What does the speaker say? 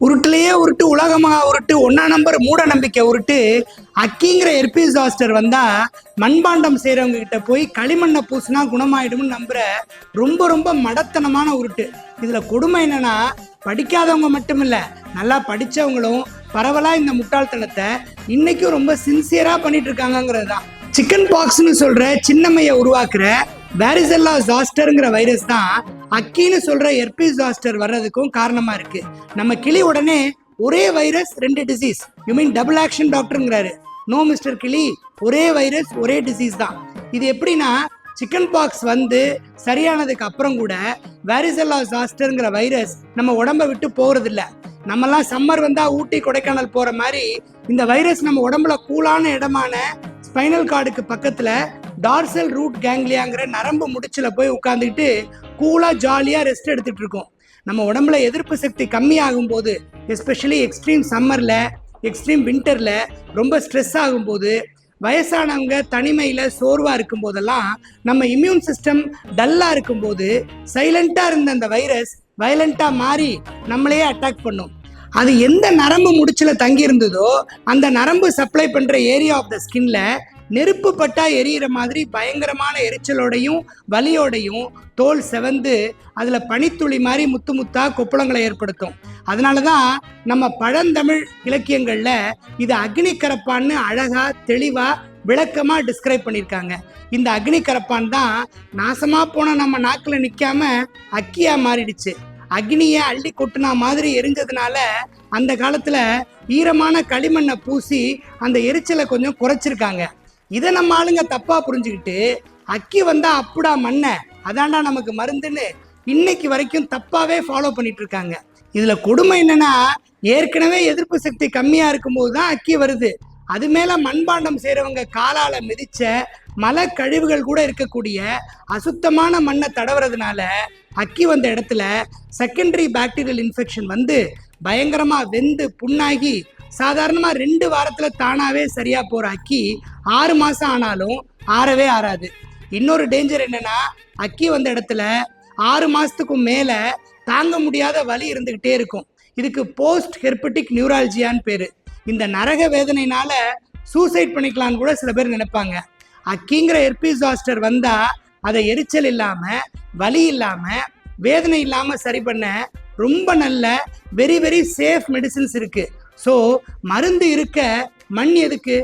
உருட்டுலையே உருட்டு, உலகமாக உருட்டு, ஒன்னா நம்பர் மூட நம்பிக்கை உருட்டு. அக்கிங்கிற எர்பீஸ் ஜாஸ்டர் வந்தா மண்பாண்டம் செய்கிறவங்க கிட்ட போய் களிமண்ணை பூசினா குணமாயிடும்னு நம்புற ரொம்ப ரொம்ப மடத்தனமான உருட்டு. இதுல கொடுமை என்னன்னா, படிக்காதவங்க மட்டும் இல்ல, நல்லா படிச்சவங்களும் பரவலா இந்த முட்டாள்தனத்தை இன்னைக்கும் ரொம்ப சின்சியரா பண்ணிட்டு இருக்காங்கிறது தான். சிக்கன் பாக்ஸ்னு சொல்ற சின்னம்மையை உருவாக்குற வாரிசெல்லா ஜாஸ்டர்ங்கிற வைரஸ் தான் அக்கின்னு சொல்ற எர்பீஸ் ஜாஸ்டர் வர்றதுக்கும் காரணமா இருக்கு. நம்ம கிளி உடனே ஒரே வைரஸ் ரெண்டு disease, you mean double action டாக்டருங்கிறாரு. நோ மிஸ்டர் கிளி, ஒரே வைரஸ் ஒரே டிசீஸ் தான். இது எப்படின்னா, சிக்கன் பாக்ஸ் வந்து சரியானதுக்கு அப்புறம் கூட வாரிசெல்லா ஜாஸ்டர்ங்கிற வைரஸ் நம்ம உடம்ப விட்டு போகிறது இல்லை. நம்மலாம் சம்மர் வந்தா ஊட்டி கொடைக்கானல் போற மாதிரி இந்த வைரஸ் நம்ம உடம்புல கூலான இடமான ஸ்பைனல் கார்டுக்கு பக்கத்துல டார்சல் ரூட் கேங்லியாங்கிற நரம்பு முடிச்சுல போய் உட்காந்துக்கிட்டு கூலா ஜாலியா ரெஸ்ட் எடுத்துட்டு இருக்கோம். நம்ம உடம்புல எதிர்ப்பு சக்தி கம்மி ஆகும் போது, எஸ்பெஷலி எக்ஸ்ட்ரீம் சம்மர்ல, எக்ஸ்ட்ரீம் வின்டர்ல ரொம்ப ஸ்ட்ரெஸ் ஆகும்போது, வயசானவங்க தனிமையில சோர்வா இருக்கும் போதெல்லாம், நம்ம இம்யூன் சிஸ்டம் டல்லா இருக்கும்போது சைலண்டா இருந்த அந்த வைரஸ் வயலண்டா மாறி நம்மளையே அட்டாக் பண்ணும். அது எந்த நரம்பு முடிச்சுல தங்கி இருந்ததோ அந்த நரம்பு சப்ளை பண்ற ஏரியா ஆஃப் த ஸ்கின்ல நெருப்பு பட்டா எரியிற மாதிரி பயங்கரமான எரிச்சலோடையும் வலியோடையும் தோல் செவந்து அதுல பனித்துளி மாதிரி முத்து முத்தா கொப்பளங்களை ஏற்படுத்தும். அதனாலதான் நம்ம பழந்தமிழ் இலக்கியங்கள்ல இது அக்னி கரப்பான்னு அழகா தெளிவா விளக்கமா டிஸ்கிரைப் பண்ணியிருக்காங்க. இந்த அக்னி கரப்பான் தான் நாசமா போன நம்ம நாக்குல நிக்காம அக்கியா மாறிடுச்சு. அக்னியை அள்ளி கொட்டுனா மாதிரி எரிஞ்சதுனால அந்த காலத்துல ஈரமான களிமண்ணை பூசி அந்த எரிச்சலை கொஞ்சம் குறைச்சிருக்காங்க. இதை நம்ம ஆளுங்க தப்பா புரிஞ்சுக்கிட்டு அக்கி வந்தா அப்புடா மண்ணை, அதான்டா நமக்கு மருந்துன்னு இன்னைக்கு வரைக்கும் தப்பாவே ஃபாலோ பண்ணிட்டு இருக்காங்க. இதுல கொடுமை என்னன்னா, ஏற்கனவே எதிர்ப்பு சக்தி கம்மியா இருக்கும்போது தான் அக்கி வருது. அது மேல மண்பாண்டம் செய்யறவங்க காலால மிதிச்ச மலை கழிவுகள் கூட இருக்கக்கூடிய அசுத்தமான மண்ணை தடவுறதுனால அக்கி வந்த இடத்துல செகண்டரி பாக்டீரியல் இன்ஃபெக்ஷன் வந்து பயங்கரமா வெந்து புண்ணாகி சாதாரணமா 2 வாரத்துல தானாவே சரியா போற அக்கி 6 மாசம் ஆனாலும் ஆறவே ஆறாது. இன்னொரு டேஞ்சர் என்னன்னா, அக்கி வந்த இடத்துல 6 மாசத்துக்கும் மேல தாங்க முடியாத வலி இருந்துகிட்டே இருக்கும். இதுக்கு போஸ்ட் ஹெர்பட்டிக் நியூரால்ஜியான்னு பேரு. இந்த நரக வேதனைனால சூசைட் பண்ணிக்கலான்னு கூட சில பேர் நினைப்பாங்க. அக்கிங்கிற எர்பீஸ் ஜாஸ்டர் வந்தா அதை எரிச்சல் இல்லாம, வலி இல்லாம, வேதனை இல்லாம சரி பண்ண ரொம்ப நல்ல வெரி வெரி சேஃப் மெடிசின்ஸ் இருக்கு. ஸோ மருந்து இருக்க மண் எதுக்கு?